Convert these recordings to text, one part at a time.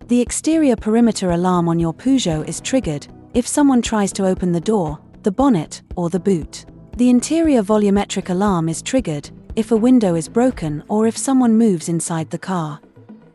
The exterior perimeter alarm on your Peugeot is triggered if someone tries to open the door, the bonnet, or the boot. The interior volumetric alarm is triggered if a window is broken or if someone moves inside the car.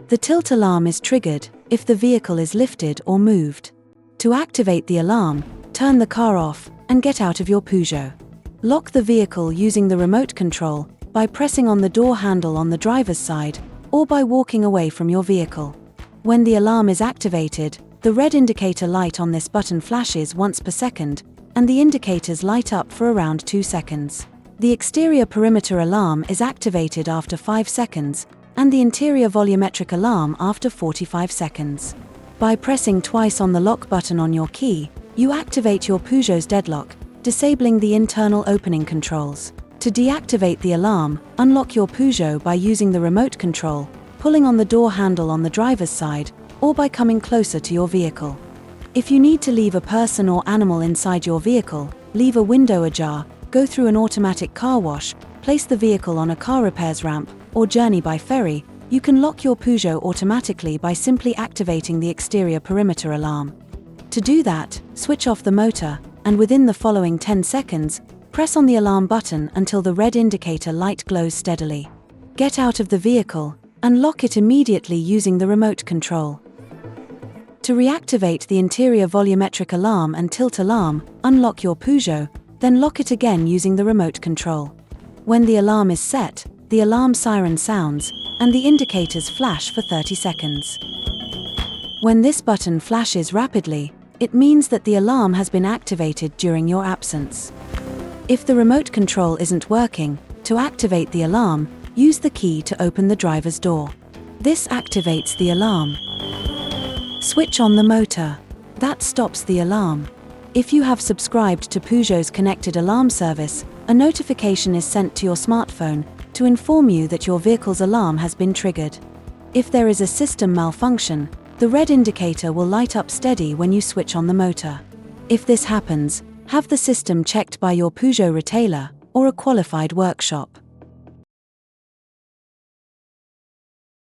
The tilt alarm is triggered if the vehicle is lifted or moved. To activate the alarm, turn the car off and get out of your Peugeot. Lock the vehicle using the remote control by pressing on the door handle on the driver's side or by walking away from your vehicle. When the alarm is activated, the red indicator light on this button flashes once per second, and the indicators light up for around 2 seconds. The exterior perimeter alarm is activated after 5 seconds, and the interior volumetric alarm after 45 seconds. By pressing twice on the lock button on your key, you activate your Peugeot's deadlock, disabling the internal opening controls. To deactivate the alarm, unlock your Peugeot by using the remote control, pulling on the door handle on the driver's side, or by coming closer to your vehicle. If you need to leave a person or animal inside your vehicle, leave a window ajar, go through an automatic car wash, place the vehicle on a car repairs ramp, or journey by ferry, you can lock your Peugeot automatically by simply activating the exterior perimeter alarm. To do that, switch off the motor, and within the following 10 seconds, press on the alarm button until the red indicator light glows steadily. Get out of the vehicle, and lock it immediately using the remote control. To reactivate the interior volumetric alarm and tilt alarm, unlock your Peugeot, then lock it again using the remote control. When the alarm is set, the alarm siren sounds, and the indicators flash for 30 seconds. When this button flashes rapidly, it means that the alarm has been activated during your absence. If the remote control isn't working, to activate the alarm, use the key to open the driver's door. This activates the alarm. Switch on the motor. That stops the alarm. If you have subscribed to Peugeot's connected alarm service, a notification is sent to your smartphone to inform you that your vehicle's alarm has been triggered. If there is a system malfunction, the red indicator will light up steady when you switch on the motor. If this happens, have the system checked by your Peugeot retailer or a qualified workshop.